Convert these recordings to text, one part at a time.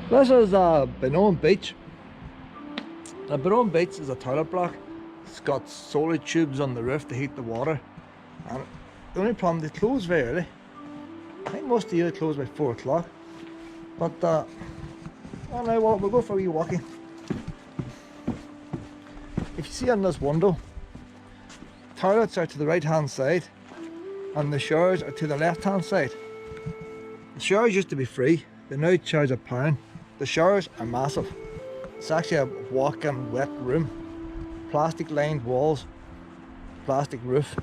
This is Bonone Beach. Now, Bonone Beach is a toilet block. It's got solar tubes on the roof to heat the water. And the only problem, they close very early. I think most of the year they close by 4 o'clock. But, oh no, well, we'll go for a wee walkie. If you see on this window, toilets are to the right hand side and the showers are to the left hand side. The showers used to be free, they now charge £1. The showers are massive. It's actually a walk-in wet room. Plastic lined walls, plastic roof.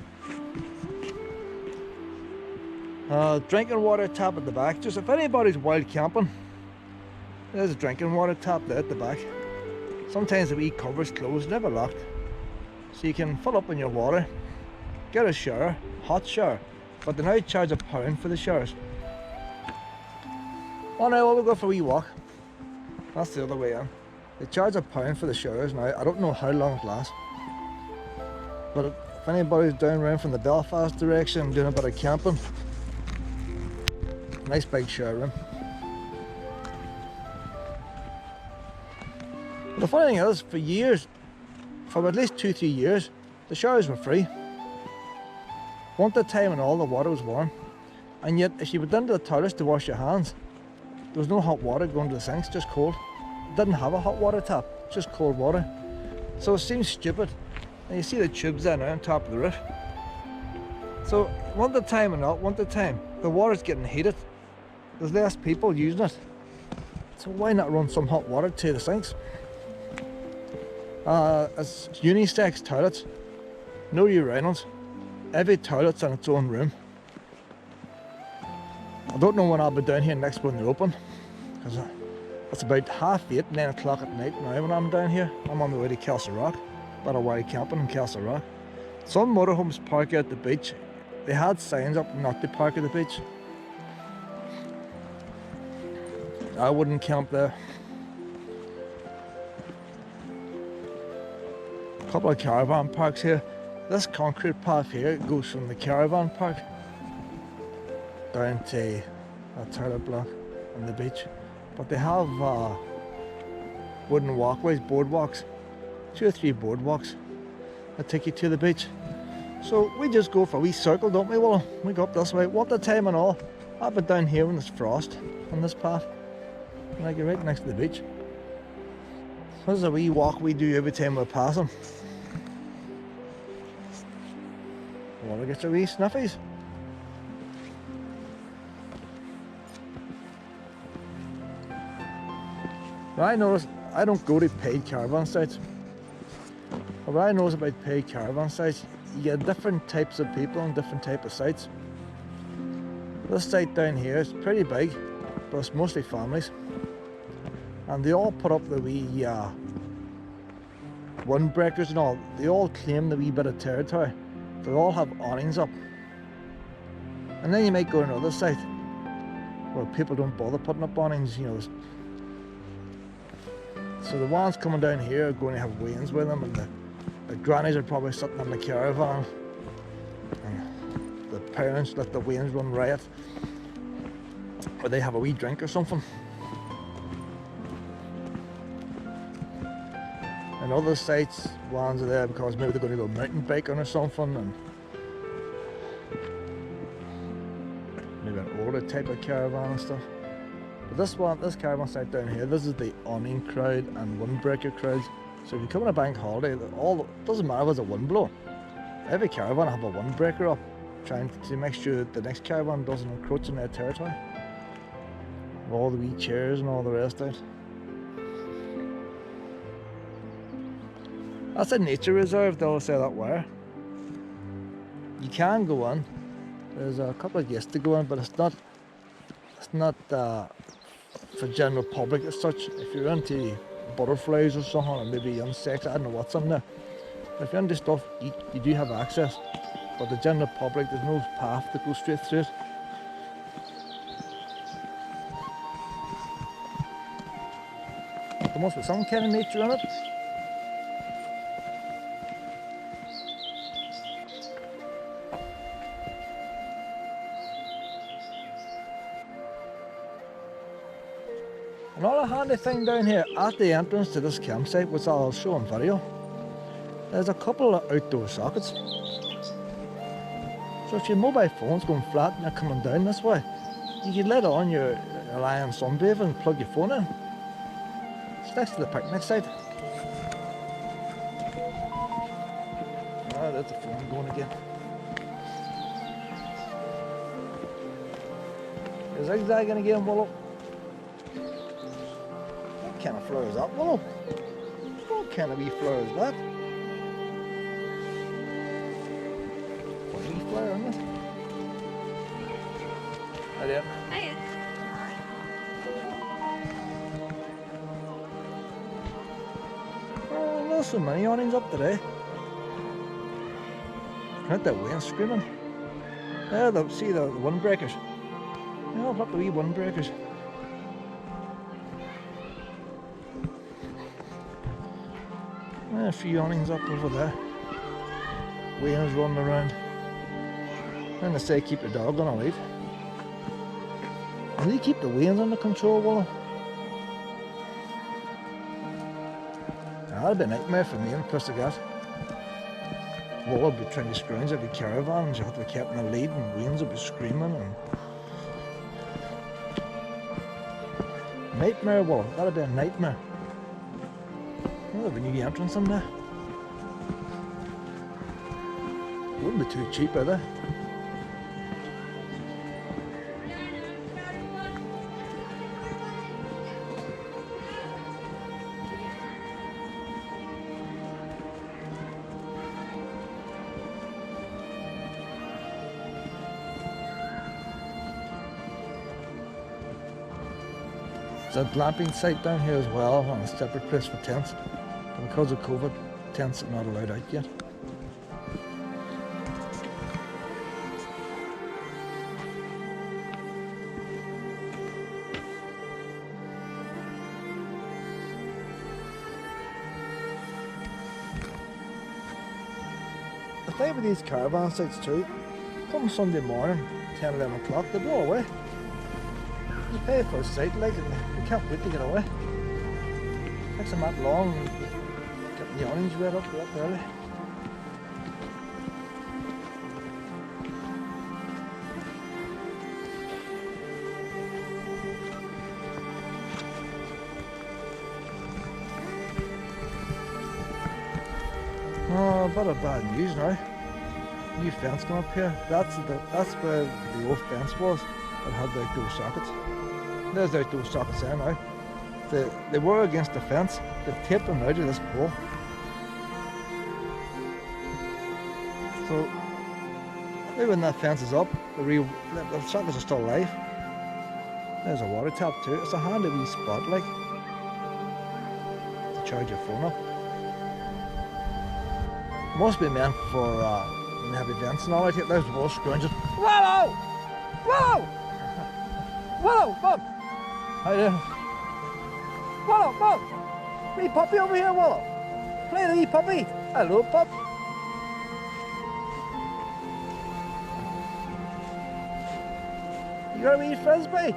Drinking water tap at the back. Just if anybody's wild camping, there's a drinking water tap there at the back. Sometimes the wee cover's closed, never locked. So you can fill up on your water, get a shower, hot shower. But they now charge £1 for the showers. Oh no, we'll go for a wee walk. That's the other way in. They charge £1 for the showers now. I don't know how long it lasts. But if anybody's down around from the Belfast direction doing a bit of camping, nice big shower room. But the funny thing is, for years, for at least 2-3 years, the showers were free. Winter time and all, the water was warm. And yet, if you went into the toilets to wash your hands, there was no hot water going to the sinks, just cold. It didn't have a hot water tap, just cold water. So it seems stupid. And you see the tubes there now on top of the roof. So winter time or not winter time, the water's getting heated. There's less people using it. So why not run some hot water to the sinks? It's unisex toilets, no urinals. Every toilet's in its own room. I don't know when I'll be down here next when they're open, because it's about 8:30, 9 o'clock at night now when I'm down here. I'm on my way to Castlerock, but away camping in Castlerock. Some motorhomes park at the beach. They had signs up not to park at the beach. I wouldn't camp there. A couple of caravan parks here. This concrete path here goes from the caravan park down to a toilet block on the beach. But they have wooden walkways, boardwalks, 2 or 3 boardwalks that take you to the beach. So we just go for a wee circle, don't we, Willow? We go up this way, winter time and all. I'll be down here when there's frost on this path. And I get right next to the beach. This is a wee walk we do every time we're passing. Willow gets a wee sniffies. What I notice, I don't go to paid caravan sites. But what I notice about paid caravan sites, you get different types of people on different types of sites. This site down here is pretty big, but it's mostly families. And they all put up the wee windbreakers and all. They all claim the wee bit of territory. They all have awnings up. And then you might go to another site where people don't bother putting up awnings, you know. So the ones coming down here are going to have wains with them, and the grannies are probably sitting in the caravan, and the parents let the wains run riot, or they have a wee drink or something. And other sites, ones are there because maybe they're going to go mountain biking or something, and maybe an older type of caravan and stuff. But this caravan site down here, this is the awning crowd and windbreaker crowds. So if you come on a bank holiday, it doesn't matter if it's a wind blow. Every caravan have a windbreaker up, trying to make sure that the next caravan doesn't encroach in their territory. All the wee chairs and all the rest of it. That's a nature reserve, they'll say that where. You can go in. There's a couple of guests to go in, but it's not for general public as such. If you're into butterflies or something, or maybe insects, I don't know what's in there. But if you're into stuff, you do have access. But the general public, there's no path that goes straight through it. There must be some kind of nature in it. Another handy thing down here at the entrance to this campsite, which I'll show on video, there's a couple of outdoor sockets. So if your mobile phone's going flat and you're coming down this way, you can let on your Lion sunbathe and plug your phone in. It's next to the picnic site. Oh, there's the phone going again. You're zigzagging again, Willow. What kind of flower is that, Willow? What kind of wee flower is that? What wee flower on this? Hi there. Hiya. Oh, not so many awnings up today. Heard that wind screaming. Yeah, see the windbreakers. Yeah, I've got the wee windbreakers. Yeah, a few awnings up over there. Winds running around. And they say keep the dog on a lead. Will you keep the winds under control, Willow? That'd be a nightmare for me and Puss the Cat. Willow would be trying to scrounge every caravan and she'd have to be kept in the lead and winds would be screaming and... Nightmare, Willow. That'd be a nightmare. Oh, there'll be a new entrance in there. Wouldn't be too cheap either. There's a glamping site down here as well, and a separate place for tents. But because of COVID, tents are not allowed out yet. The thing with these caravan sites too, come Sunday morning, 10, 11 o'clock, they blow away. You pay for a site like it, you can't wait to get away. Takes them that long, getting the orange red up early. Oh, a bit of bad news now. New fence going up here. That's where the old fence was that had the outdoor sockets. There's the outdoor sockets there now. They were against the fence. They've taped them out of this pole. So maybe when that fence is up, the sockets are still alive. There's a water tap too. It's a handy wee spot like to charge your phone up. Must be meant for when they have events and all that. There's Willow scrounging. Willow! Willow! Willow, Bob! Hi there. Willow, Bob! Wee puppy over here, Willow. Play the wee puppy. Hello, pup. You got a wee frisbee?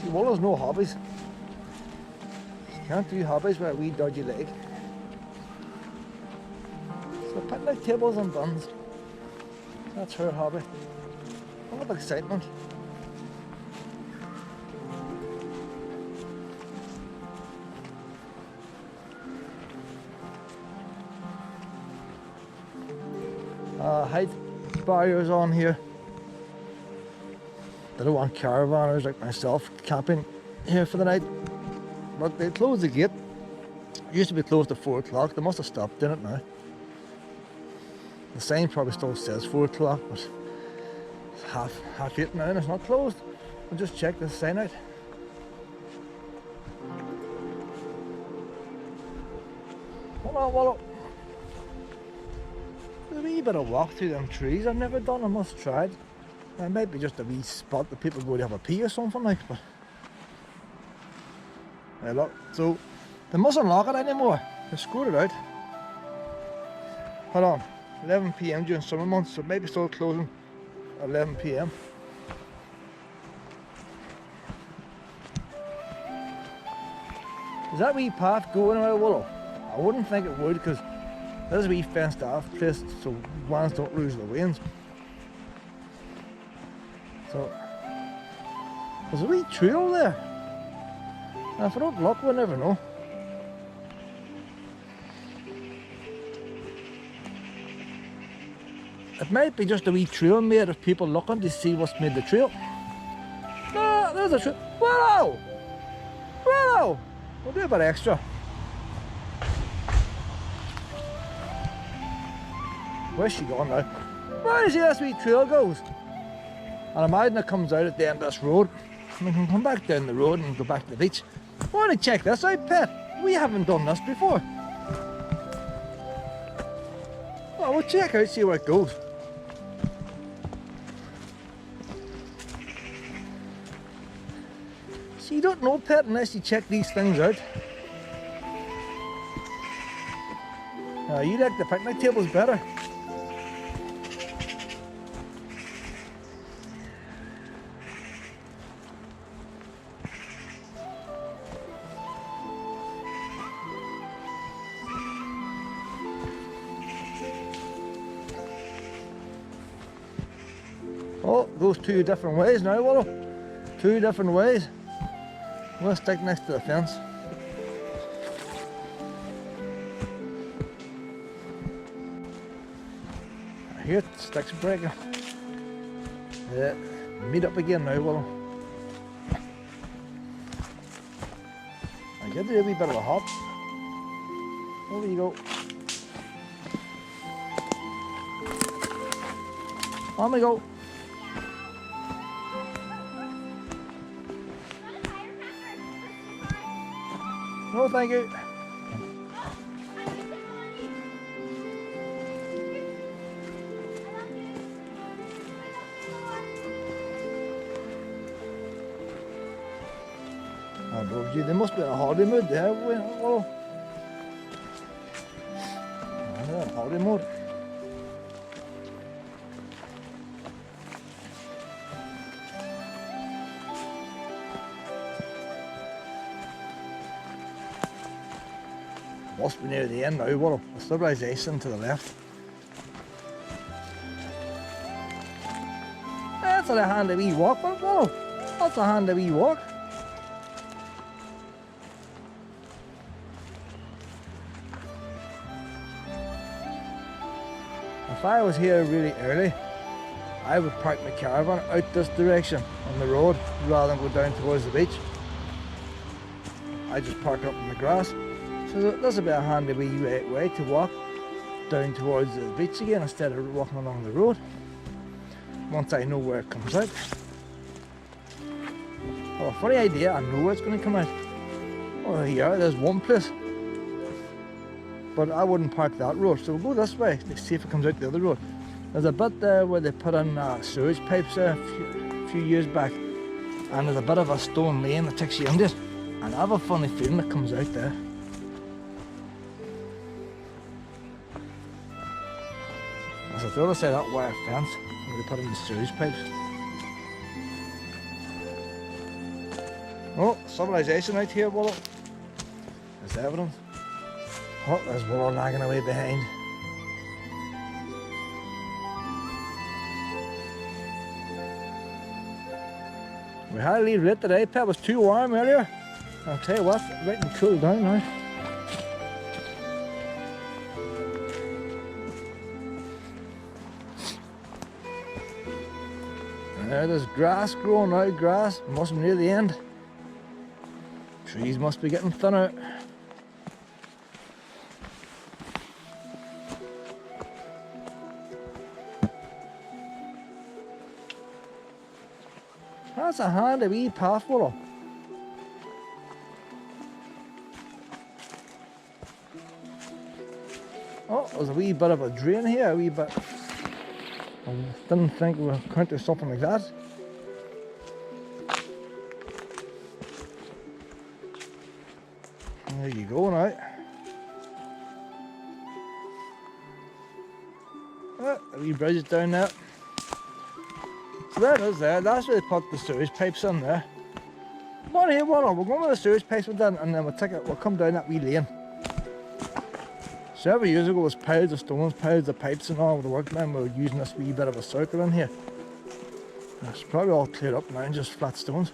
See, Willow's no hobbies. Can't do hobbies with a wee dodgy leg. So picnic tables and buns. That's her hobby. What of excitement. Height barriers on here. They don't want caravanners like myself camping here for the night. But they closed the gate. It used to be closed at 4 o'clock. They must have stopped doing it now. The sign probably still says 4 o'clock, but it's half 8 now and it's not closed. We'll just check the sign out. Hold on, Willow. There's a wee bit of walk through them trees. I've never done, I must try it. It might be just a wee spot that people go to have a pee or something like, but hey, look, so they mustn't lock it anymore. They've screwed it out. hold on, 11 p.m. during summer months, so maybe still closing at 11 p.m. Does that wee path go anywhere, Willow? I wouldn't think it would, because there's a wee fenced off place so ones don't lose the wains. So there's a wee trail there. And if I don't look, we'll never know. It might be just a wee trail made of people looking to see what's made the trail. No, there's a trail. Willow! Willow! We'll do a bit extra. Where's she gone now? Where do you see this wee trail goes? And imagine it comes out at the end of this road. And we can come back down the road and go back to the beach. Why don't you check this out, pet? We haven't done this before. Well, we'll check out, see where it goes. So you don't know, pet, unless you check these things out. You like the picnic tables better. Oh, it goes two different ways now, Willow. Two different ways. We'll stick next to the fence. I hear the sticks breaking. Yeah, meet up again now, Willow. I give you a wee bit of a hop. Over you go. On we go. No, thank you. I love you. They must be in a holiday mood there. Well, they're in a holiday mode. Must be near the end now, Willow. The civilization to the left. That's a handy wee walk, Willow. That's a handy wee walk. If I was here really early, I would park my caravan out this direction on the road rather than go down towards the beach. I just park up in the grass. So this will be a handy wee way to walk down towards the beach again instead of walking along the road. Once I know where it comes out. Oh, funny idea, I know where it's going to come out. Oh yeah, there's one place. But I wouldn't park that road, so we'll go this way to see if it comes out the other road. There's a bit there where they put in sewage pipes there a few years back. And there's a bit of a stone lane that takes you under it. And I have a funny feeling it comes out there. That's the other side of that wire fence where they put in the sewage pipes. Oh, civilization out here, Willow. There's evidence. Oh, there's Willow lagging away behind. We had a leave late today, Pet. It was too warm earlier. I'll tell you what, right and cool down now. There's grass growing now, grass. Must be near the end. Trees must be getting thinner. That's a handy wee path, Willow. Oh, there's a wee bit of a drain here, a wee bit. I didn't think we were going to do something like that. There you go now. Oh, a wee bridge down there. So there it is there. That's where they put the sewage pipes in there. One here, one on. We're going with the sewage pipes and then we'll come down that wee lane. Several years ago, was piles of stones, piles of pipes and all. The workmen were using this wee bit of a circle in here. It's probably all cleared up now and just flat stones.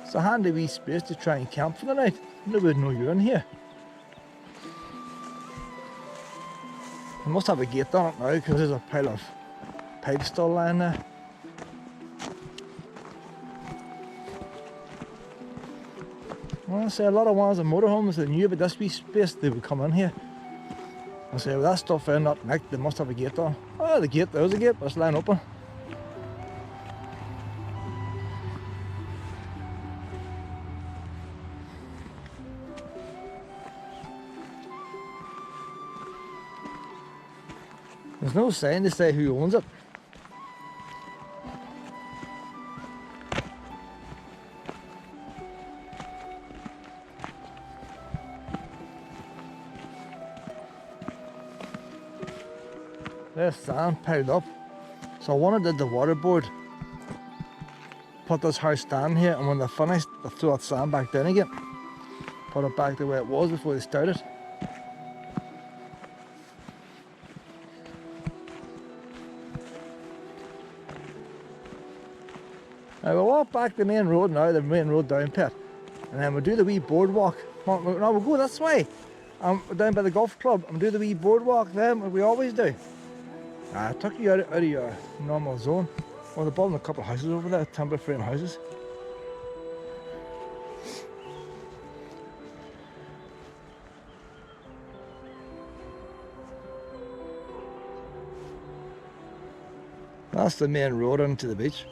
It's a handy wee space to try and camp for the night. Nobody would know you're in here. I must have a gate on it now because there's a pile of pipes still lying there. Well, I say a lot of ones in motorhomes that knew about this wee space, they would come in here. I say, with that stuff in that nick, they must have a gate on. Oh, the gate, there's a gate, but it's lying open. There's no sign to say who owns it. There's sand piled up. So I wanted the water board put this house down here, and when they're finished, they throw that sand back down again. Put it back the way it was before they started. Now we'll walk back the main road now, the main road down pit, and then we'll do the wee boardwalk. No, we'll go this way. Down by the golf club and do the wee boardwalk then, what we always do. I took you out of your normal zone. Well, they're building a couple of houses over there, timber frame houses. That's the main road onto the beach.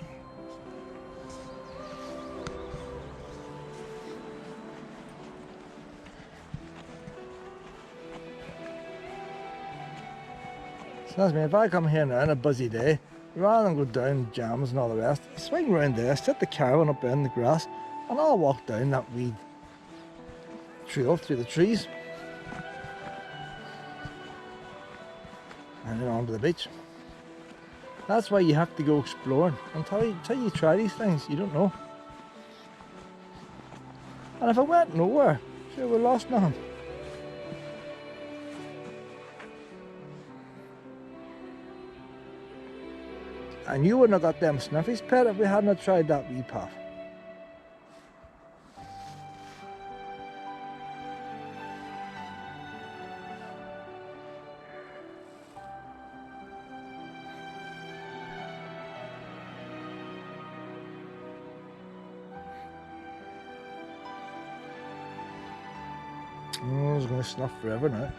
So that's me, if I come here now on a busy day, rather than go down jams and all the rest, swing round there, set the caravan up in the grass, and I'll walk down that wee trail through the trees and then on to the beach. That's why you have to go exploring. Until you try these things, you don't know. And if I went nowhere, sure, we're lost nothing. And you wouldn't have got them sniffies, pet, if we hadn't tried that wee path. Oh, it's going to snuff forever now.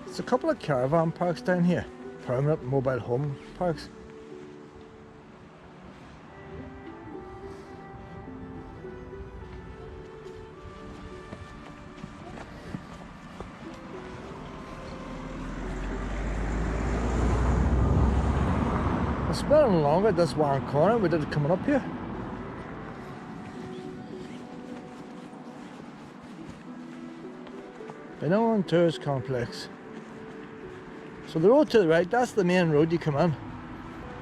There's a couple of caravan parks down here, permanent mobile home parks. I spent longer at this one corner we did coming up here. Bonone Tourist Complex. So the road to the right, that's the main road you come in.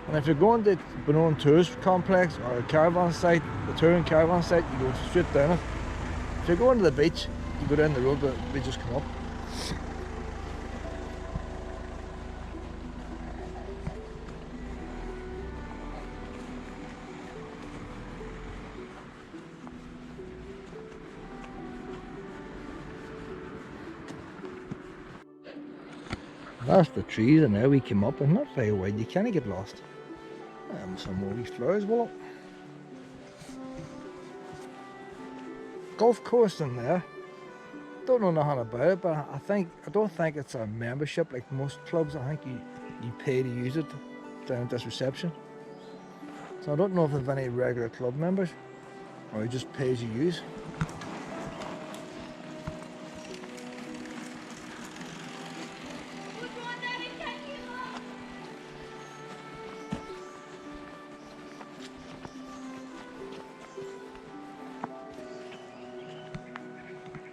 And if you're going to Bonone Tourist Complex or a caravan site, the touring caravan site, you go straight down it. If you're going to the beach, you go down the road, but we just come up. That's the trees, and now we came up, and not very wide, you can't get lost. Some more wee flowers, Willow. Golf course in there. don't know nothing about it, but I don't think it's a membership like most clubs. I think you pay to use it down at this reception. So I don't know if there's any regular club members or you just pay as you use.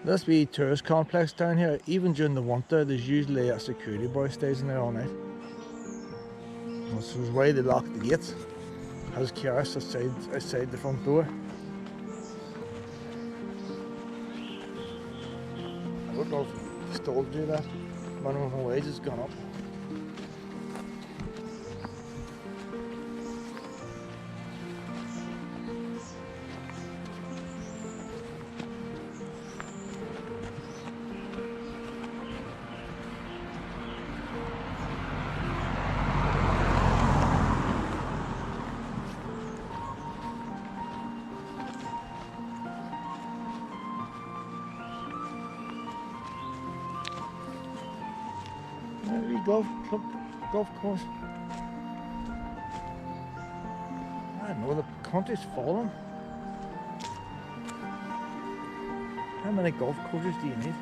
This wee tourist complex down here, even during the winter, there's usually a security boy stays in there all night. This is why they lock the gates. Has kiosks outside the front door. I don't know if they still do that. Minimum wage has gone up. Golf course. I don't know, the country's falling. How many golf courses do you need?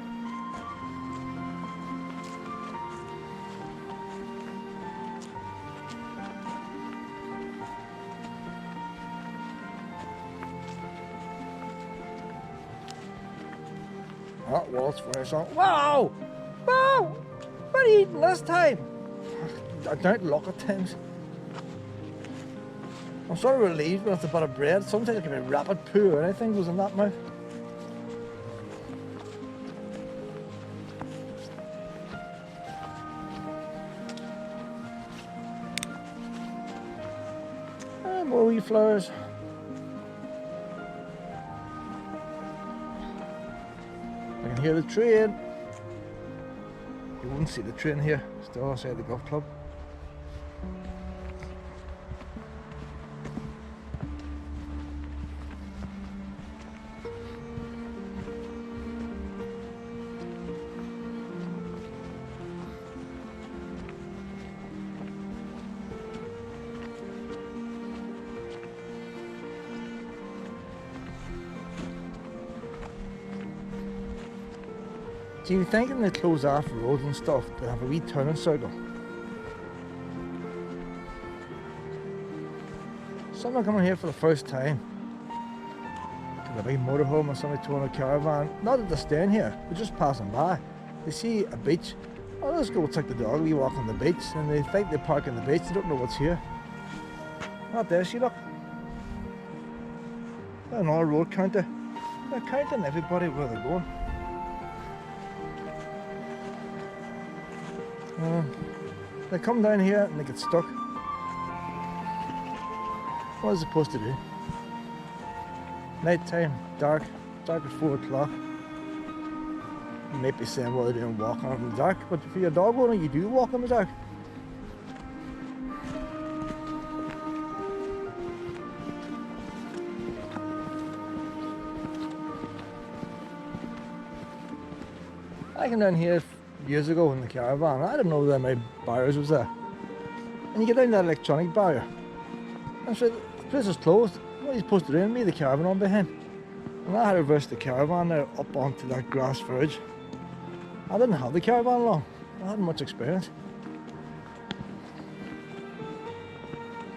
That was for song. Wow! Wow! What are you eating last time? I don't look at times. I'm sort of relieved when it's a bit of bread. Sometimes it can be rapid poo or anything goes in that mouth. And more wee flowers. I can hear the train. You wouldn't see the train here, still outside the golf club. Do you think when they close off roads and stuff, they have a wee turning circle? Someone coming here for the first time, to the big motorhome or somebody towing a caravan, not that they're staying here, they're just passing by. They see a beach, oh let's go take the dog, we walk on the beach, and they think they park on the beach, they don't know what's here. Not there, see look. Another road counter. They're counting everybody where they're going. They come down here and they get stuck. What are they supposed to do? Night time, dark at 4 o'clock. You might be saying, well, they're doing walking in the dark, but for your dog owner, you do walk in the dark. I came down here years ago in the caravan. I didn't know that many barriers was there. And you get down that electronic barrier. And so the place is closed. What are you supposed to do? Me, the caravan on behind. And I had to reverse the caravan there up onto that grass verge. I didn't have the caravan long. I hadn't much experience.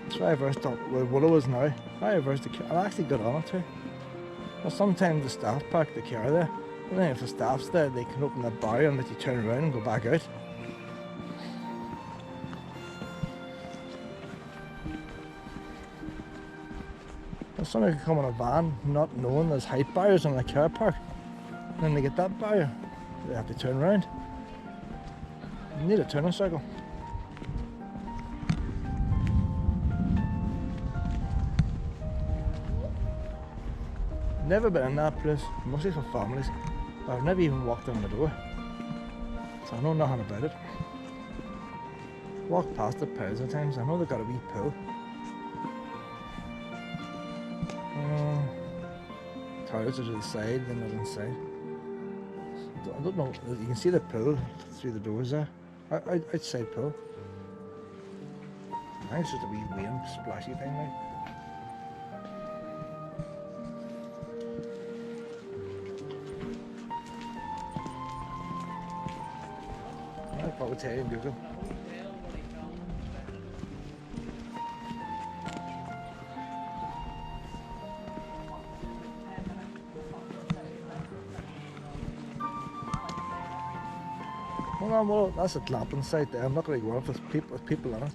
So I reversed up where Willow is now. I reversed the car. I actually got on it too. But sometimes the staff park the car there. And then if the staff's there, they can open that barrier and let you turn around and go back out. And somebody can come in a van not knowing there's height barriers on the car park. And then they get that barrier, they have to turn around. You need a turning circle. Never been in that place, mostly for families. But I've never even walked in the door, so I know nothing about it. Walked past it piles of times. I know they've got a wee pool. Toilets are to the side, then they're inside. I don't know, you can see the pool through the doors there. Outside pool. I think it's just a wee rain splashy thing now. I'll probably tell you in Google. Well, that's a glamping site there. I'm not going to go on with people on it.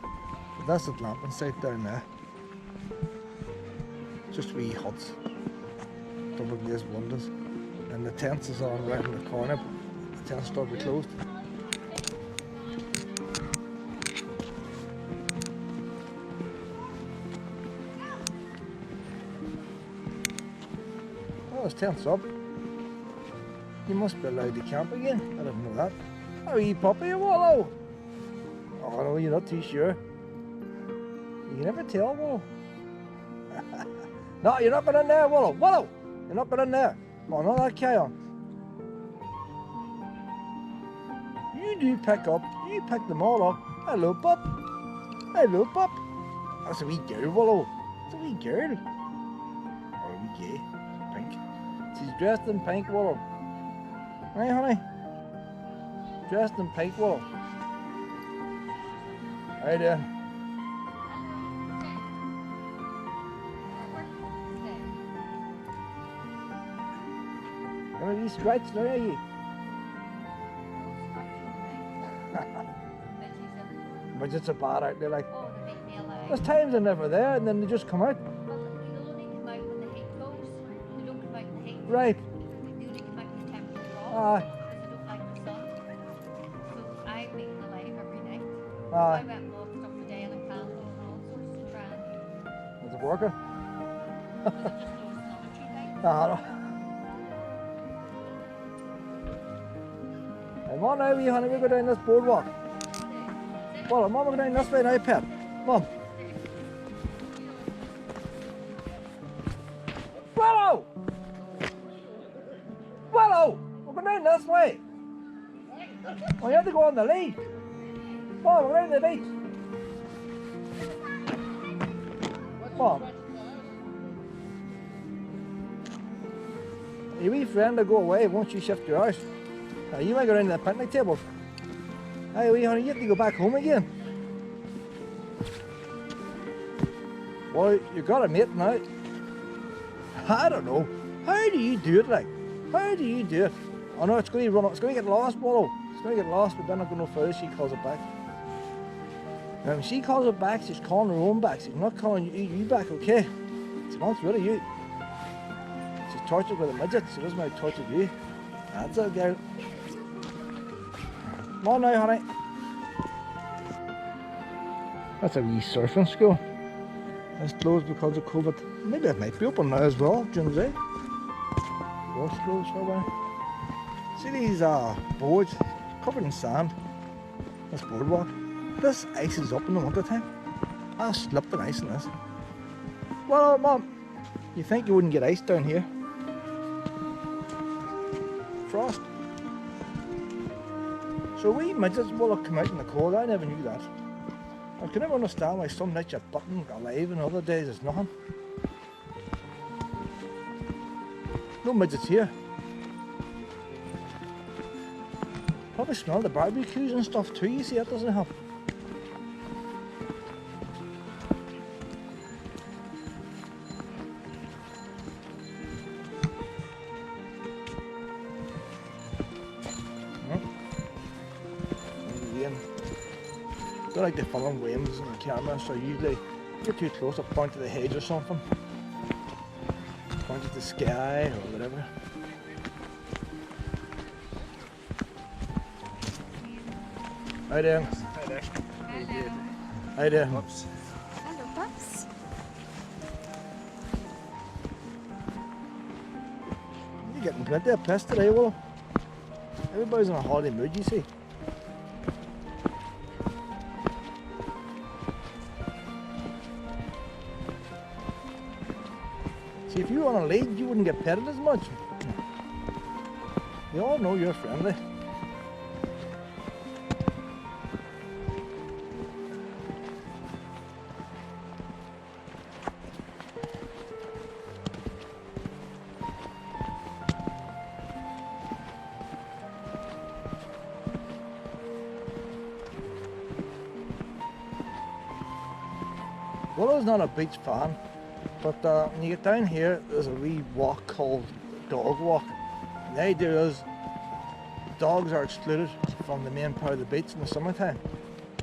But that's a glamping site down there. Just wee huts, double glazed windows, and the tents is on right in the corner. But the tents still be closed. Oh, there's tents up. You must be allowed to camp again. I didn't know that. Oh, you puppy, Willow! Oh no, you're not too sure. You can never tell, Willow. No, you're not going in there, Willow. Willow! You're not going in there. Oh no, that carry on. You do pick up. You pick them all up. Hello, pup. Hello, pup. That's a wee girl, Willow. It's a wee girl. Or a wee gay. Pink. She's dressed in pink, Willow. Hey, honey. Dressed in pink, Willow. Hey there. Are you scratched now, are you? But it's a bar out there, like. There's times they're never there, and then they just come out. Well, they'll only come out when the heat goes. They don't come out when the heat goes. Right. They only come out when the temperature drops. Aye. Because they don't like the sun. So I've been alive every night. Aye. I went and walked up the day and a candle and all sorts to try and... Is it working? Because I just noticed another tree light. No. Come on now, wee honey, we go down this boardwalk. Well, Mum, we're going down this way now, pet. Mum. Willow! Willow! We're going down this way. Oh, you have to go on the lead. Oh, we're going down the lead. Mum. Your wee friend will go away once you shift your house. You might go down to the picnic table. Hey, wee honey, you have to go back home again. Well, you got a mate now. I don't know. How do you do it, like? How do you do it? Oh no, it's going to run. It's going to get lost, Willow. It's going to get lost, but then not going no further. She calls it back. When she calls it back, she's calling her own back. She's not calling you back, okay? She wants rid of you. She's tortured with a midget. She doesn't want to torture you. That's it, girl. Come on now, honey. That's a wee surfing school. It's closed because of COVID. Maybe it might be open now as well during the day. Wash closed for a while. See these boards covered in sand. This boardwalk. This ice is up in the winter time. I'll slip the ice in this. Well, Mum, you think you wouldn't get ice down here? Frost. So wee midgets will have come out in the cold. I never knew that. I can never understand why some nights you're button alive and other days there's nothing. No midgets here. Probably smell the barbecues and stuff too, you see, that doesn't help. Don't like to film waves on the camera, so usually if you're too close, I point to the hedge or something. Point at the sky or whatever. Hi there. Hi there. Hello. Hi there. Whoops. Hello, pups. You're getting plenty of piss today, Willow. Everybody's in a holiday mood, you see. See, if you were on a lead, you wouldn't get petted as much. They all know you're friendly. Willow's not a beach fan, but when you get down here, there's a wee walk called Dog Walk. And the idea is dogs are excluded from the main part of the beach in the summertime.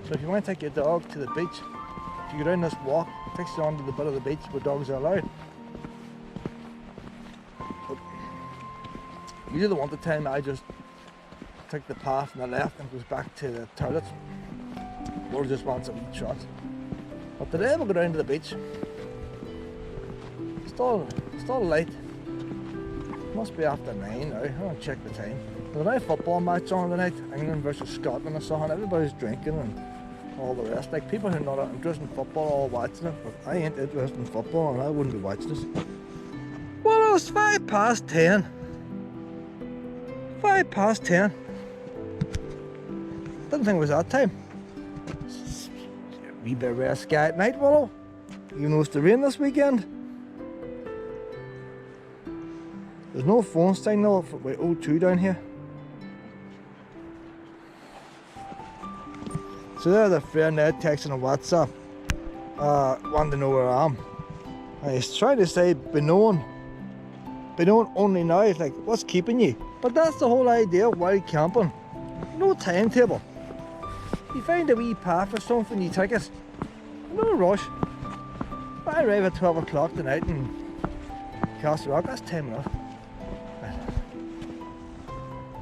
So if you want to take your dog to the beach, if you go down this walk, it takes you onto the bit of the beach where dogs are allowed. But usually the winter time, I just take the path on the left and goes back to the toilets, or just wants a wee shot. But today we'll go down to the beach. Still late. Must be after 9 now. I'm gonna check the time. There's a football match on tonight, England versus Scotland or something. Everybody's drinking and all the rest. Like, people who are not interested in football are all watching it, but I ain't interested in football and I wouldn't be watching this. Well, it's 10:05. 10:05. Didn't think it was that time. Wee bit of rare sky at night, Willow. Even though it's to rain this weekend. There's no phone signal for O2 down here. So there's a friend there texting on WhatsApp, wanting to know where I am. And he's trying to say Bonone only now. It's like, what's keeping you? But that's the whole idea of wild camping. No timetable. You find a wee path or something, you take it. No rush. If I arrive at 12 o'clock tonight in Castlerock, that's time enough.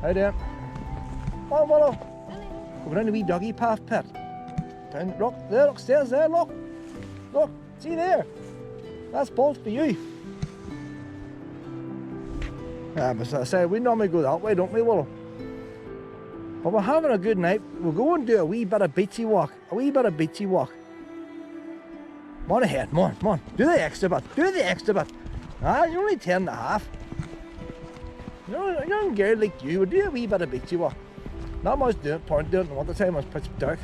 Hi there. Oh, Willow. Go down the wee doggy path, pet. Down, look, there, look, stairs there, look. Look, see there. That's both for you. Yeah, but as I said, we normally go that way, don't we, Willow? But we're having a good night. We'll go and do a wee bit of beachy walk. A wee bit of beachy walk. Come on ahead, come on, come on. Do the extra bit, do the extra bit. Ah, you're only 10.5. Young girl like you would do a wee bit of beachy walk. Not much point doing it in the winter time, it's pitch dark.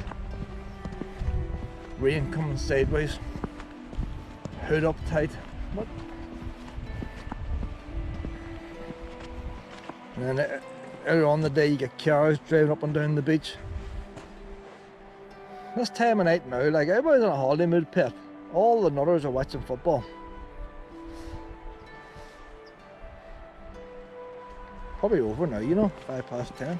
Rain coming sideways. Hood up tight. What? And then earlier on the day you get cars driving up and down the beach. This time of night now, like, everybody's in a holiday mood, pet. All the nutters are watching football. Probably over now, you know, 10:05.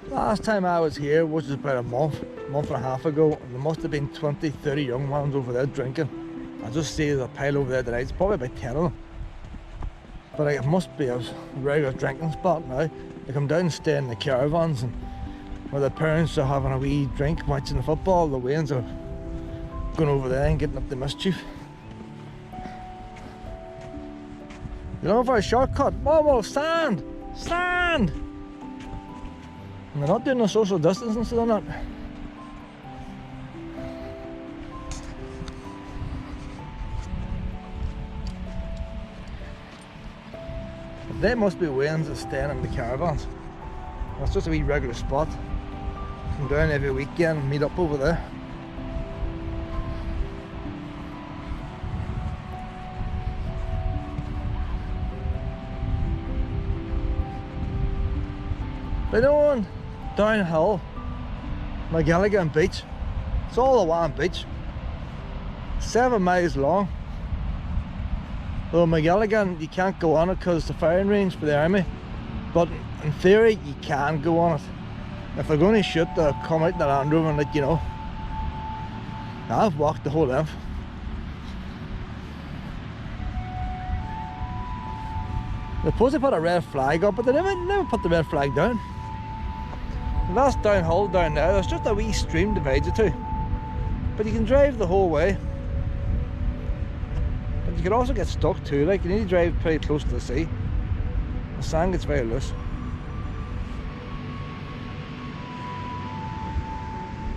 Last time I was here, which was about a month and a half ago, and there must have been 20, 30 young ones over there drinking. I just see there's a pile over there tonight, it's probably about 10 of them. But like, it must be a regular drinking spot now. They come down and stay in the caravans, and where their parents are having a wee drink, watching the football, the Waynes are going over there and getting up the mischief. You know, for a shortcut, Momo, sand! Sand! And they're not doing no social distancing, so they're not. They must be Waynes that staying in the caravans. That's just a wee regular spot. Come down every weekend and meet up over there. Bonone, downhill, McGilligan Beach. It's all the one beach. 7 miles long. Though McGilligan, you can't go on it because it's the firing range for the army. But in theory, you can go on it. If they're going to shoot, they'll come out in the Land Rover and let you know. I've walked the whole length. They're supposed to put a red flag up, but they never put the red flag down. And that's downhill down there. There's just a wee stream divides the two. But you can drive the whole way. But you can also get stuck too, like you need to drive pretty close to the sea. The sand gets very loose.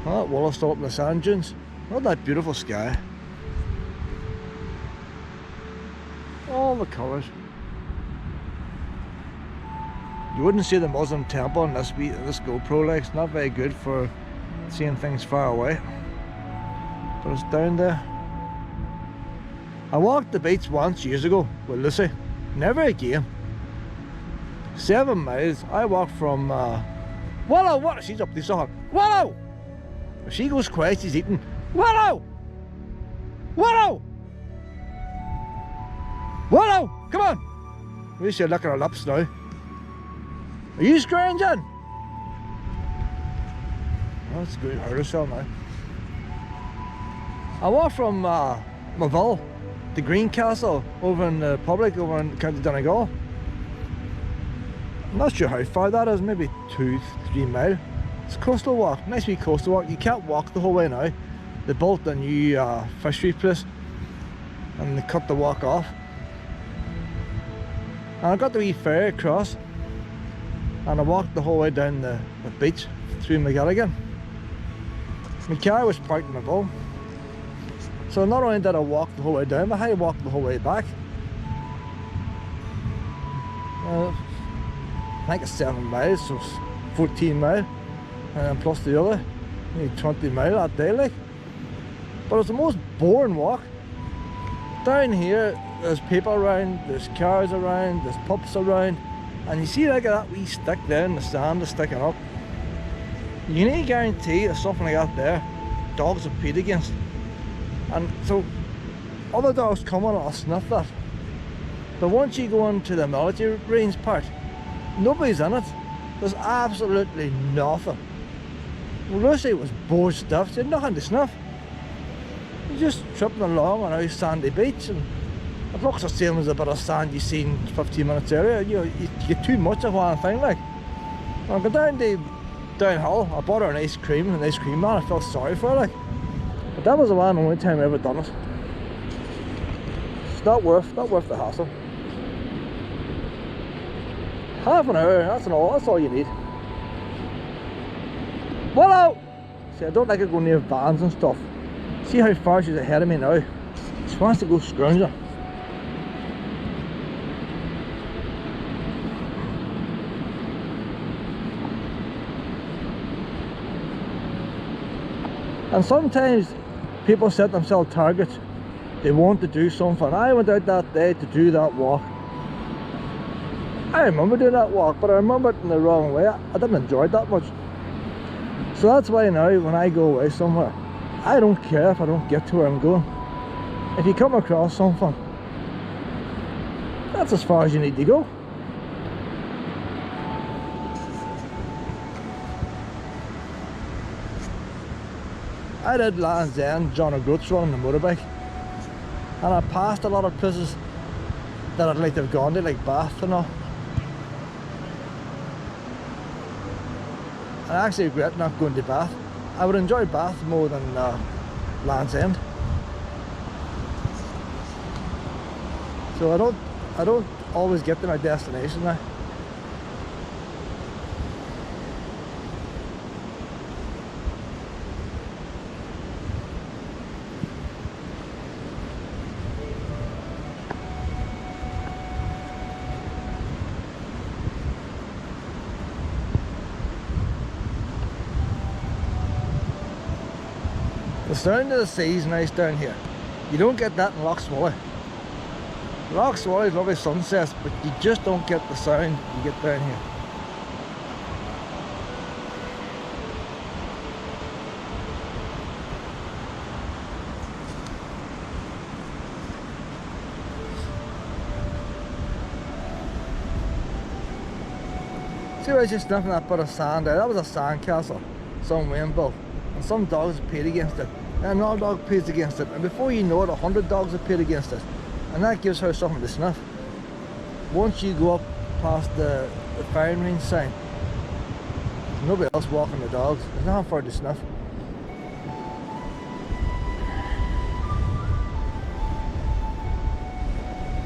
Oh, Willow still up in the sand dunes. Not that beautiful sky. All the colours. You wouldn't see the Muslim temple in this GoPro, like it's not very good for seeing things far away. But it's down there. I walked the beach once years ago with Lucy. Never again. 7 miles. I walked from Willow, what? She's up this on. Willow! If she goes quiet, she's eating. Willow! Willow! Willow! Come on! At least you're licking her lips now. Are you scrounging? Oh, that's good. Hurt herself now. I walked from Maville to Greencastle over in the Public, over in County Donegal. I'm not sure how far that is, maybe 2-3 miles. It's a coastal walk, nice wee coastal walk. You can't walk the whole way now. They built a new fishery place and they cut the walk off. And I got the wee ferry across and I walked the whole way down the beach through McGilligan. My car was parked in Maville. So not only did I walk the whole way down, but I walked the whole way back. I think it's 7 miles, so it's 14 miles. And then plus the other, maybe 20 miles that day, like. But it's the most boring walk. Down here, there's people around, there's cars around, there's pups around. And you see like that wee stick there in the sand is sticking up. You need to guarantee there's something like that there, dogs have peed against. And so, other dogs come on and I'll sniff that. But once you go into the military range part, nobody's in it. There's absolutely nothing. Lucy was bored stiff, she had nothing to sniff. You're just tripping along on a nice sandy beach and it looks the same as a bit of sand you've seen 15 minutes earlier. You get too much of one thing, like. When I go downhill, I bought her an ice cream and an ice cream man, I felt sorry for her, like. But that was the only time I ever done it. It's not worth the hassle. Half an hour, that's all you need. Willow! See, I don't like it going near vans and stuff. See how far she's ahead of me now. She wants to go scrounger. And sometimes people set themselves targets. They want to do something. I went out that day to do that walk. I remember doing that walk, but I remember it in the wrong way. I didn't enjoy it that much. So that's why now when I go away somewhere, I don't care if I don't get to where I'm going. If you come across something, that's as far as you need to go. I did Land's End, John O'Groats run on the motorbike, and I passed a lot of places that I'd like to have gone to, like Bath and all. I actually regret not going to Bath. I would enjoy Bath more than Land's End. So I don't always get to my destination now. The sound of the sea is nice down here. You don't get that in Loch Swilly. Loch Swilly is lovely sunsets, but you just don't get the sound you get down here. See, I was just sniffing that bit of sand there. That was a sand castle, some wind built. And some dogs have paid against it, and another dog pays against it, and before you know it, 100 dogs have paid against it, and that gives her something to sniff. once you go up past the firing range sign, there's nobody else walking the dogs. There's nothing for it to sniff.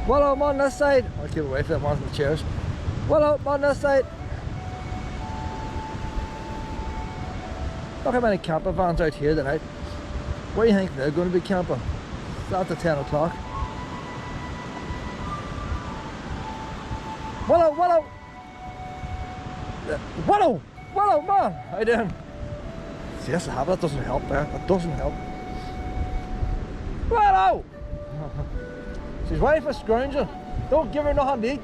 Willow, I'm on this side. I'll keep away from them ones in the chairs. Willow, I'm on this side. Look how many camper vans out here tonight. Where do you think they're going to be camping? It's after 10 o'clock. Willow, Willow! Willow! Willow, man! How you doing? See, that's the habit. That doesn't help there. That doesn't help. Willow! His wife is scrounging. Don't give her nothing to eat.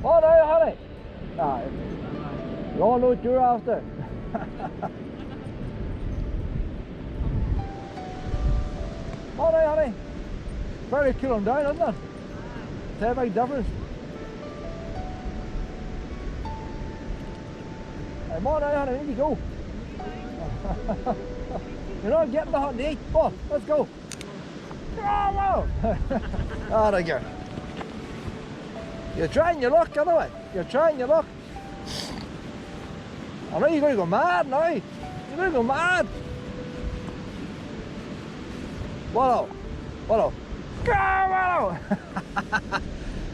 Oh no, honey. Nah, you all know what you're after. Oh no, honey. Very cool them down, isn't it? It's a big difference. Come on now, honey, in you go. You're not getting nothing to eat. Come on, let's go. Oh, oh, there you go. You're trying your luck anyway. You're trying your luck. I know you're going to go mad now. You're going to go mad. Willow. Willow. Go, Willow.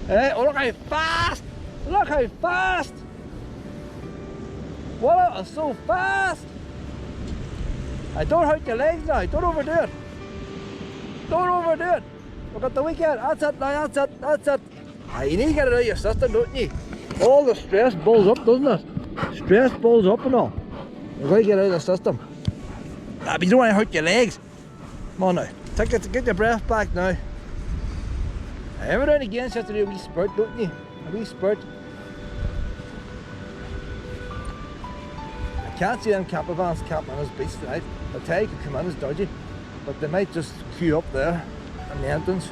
Hey, oh, look how fast. Look how fast. Willow is so fast. Don't hurt your legs now, don't overdo it. Don't overdo it. Look at the weekend, that's it now, that's it, that's it. You need to get it out of your system, don't you? All the stress builds up, doesn't it? Stress builds up and all. You've got to get it out of the system. But you don't want to hurt your legs. Come on now, get your breath back now. Every now and again you have to do a wee spurt, don't you? A wee spurt. I can't see them camper vans camping on this beach tonight. The tide could come in as dodgy, but they might just queue up there in the entrance.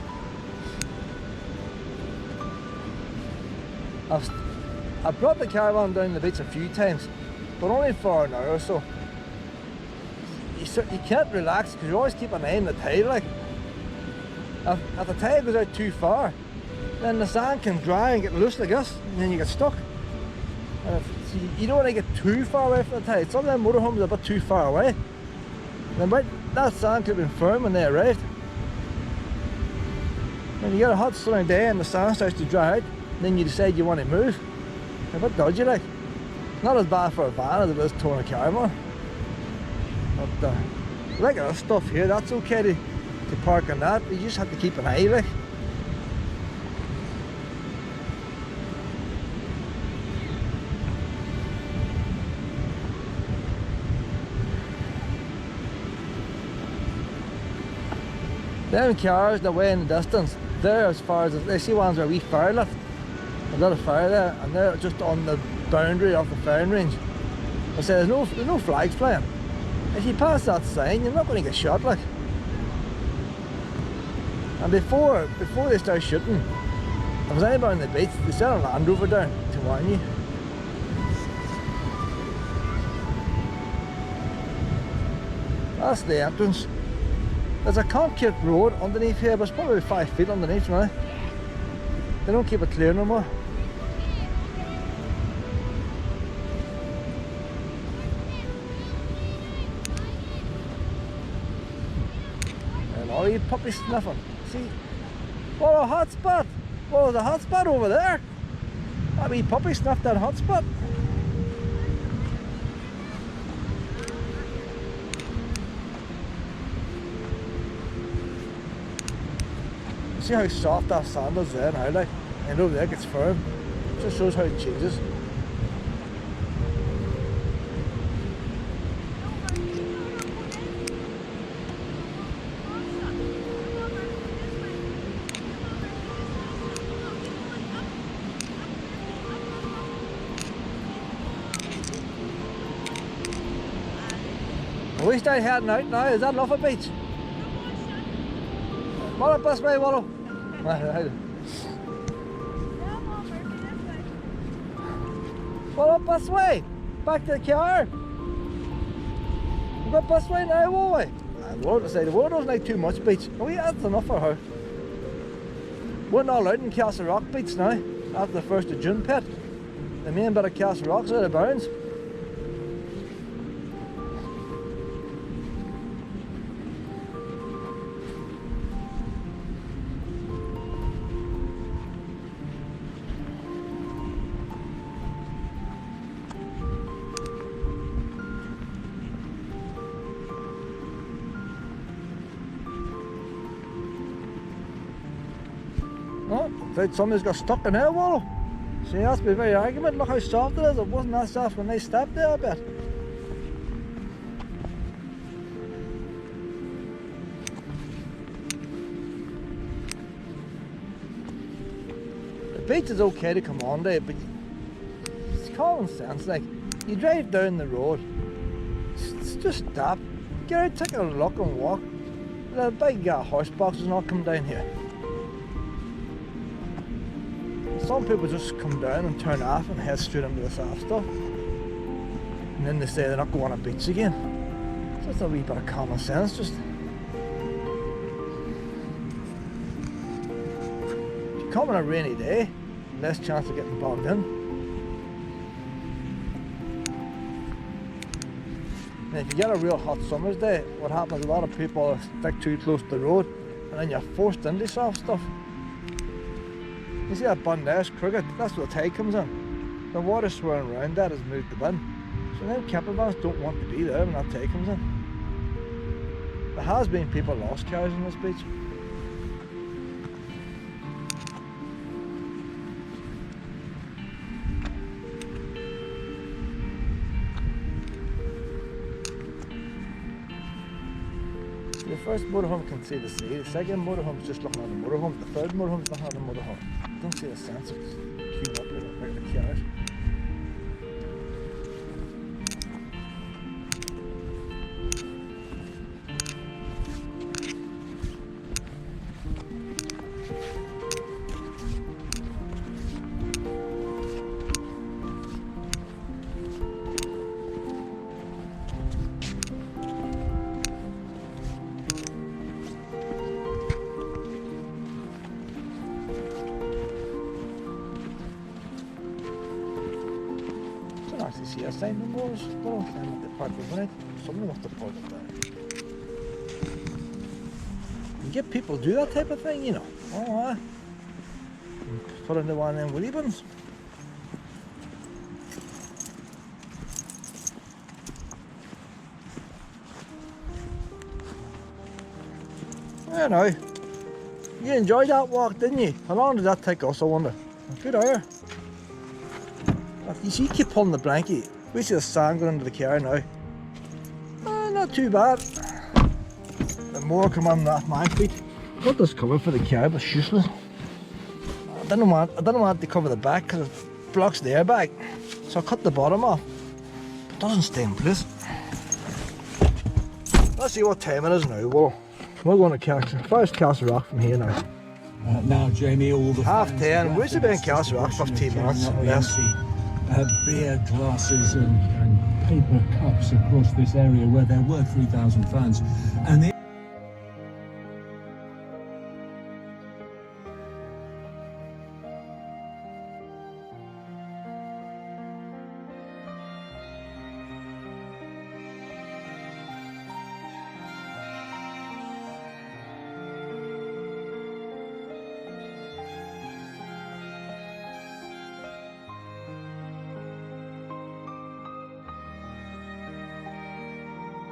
I've brought the caravan down the beach a few times, but only for an hour or so. You can't relax because you always keep an eye on the tide. Like, if the tide goes out too far, then the sand can dry and get loose like this, and then you get stuck. You don't want to get too far away from the tide. Some of them motorhomes are a bit too far away. Then that sand could have been firm when they arrived. When you get a hot sunny day and the sand starts to dry out, then you decide you want to move. It's a bit dodgy like. Not as bad for a van as it is towing a caravan. But like this stuff here, that's okay to park on that. You just have to keep an eye like. Them cars that way in the distance, they're as far as they see ones where we fire lift. A lot of fire there, and they're just on the boundary of the firing range. I say there's no flags flying. If you pass that sign, you're not going to get shot like. And before they start shooting, if there's anybody on the beach, they send a Land Rover down to warn you. That's the entrance. There's a concrete road underneath here, but it's probably 5 feet underneath now. They don't keep it clear no more. And all you puppies sniffing. See? What a hot spot! Well, there's a hot spot over there. That wee puppy sniffed that hot spot. See how soft that sand is there now, like, and over there it gets firm. It just shows how it changes. Are we start heading out now? Is that enough of beach? Come up this way, Willow. Well, up this way. Back to the car. We'll go up this way now, won't we? The water doesn't like too much beach. Oh yeah, that's enough for her. We're not allowed in Castlerock beats now, after the 1st of June pit. The main bit of Castlerock's out of bounds. Oh, I thought somebody's got stuck in there, Wallow. See, that's be very argument. Look how soft it is. It wasn't that soft when they stepped there, I bet. The beach is okay to come on to, but it's common sense. Like, you drive down the road, just stop, get out, take a look and walk. The big horse boxes not come down here. Some people just come down and turn off and head straight into the soft stuff. And then they say they're not going on a beach again. So it's a wee bit of common sense, just. If you come on a rainy day, less chance of getting bogged in. And if you get a real hot summer's day, what happens, a lot of people stick too close to the road and then you're forced into soft stuff. You see that bun there's crooked, that's where the tide comes in. The water swirling around that has moved the bin. So now camper vans don't want to be there when that tide comes in. There has been people lost cars on this beach. The first motorhome can see the sea, the second motorhome is just looking at the motorhome, the third motorhome is looking at the motorhome. I don't see the sense of queuing up with the cars. Actually see a sign no more, but I can't the park overnight. Someone must have parked it there. You get people do that type of thing, you know. Oh, put into one of them willy bins. I know. You enjoyed that walk, didn't you? How long did that take us, I wonder? A good hour. You see, you keep pulling the blanket. We see the sand going into the car now. Not too bad. The more come on off my feet. Got this cover for the car, but it's useless. I didn't want to cover the back because it blocks the airbag. So I cut the bottom off. But it doesn't stay in place. Let's see what time it is now. Well, we're going to Castlerock from here now. Now, Jamie, all the 10:30. We should be in Castlerock 15 minutes. Yes. Beer glasses and paper cups across this area where there were 3,000 fans. And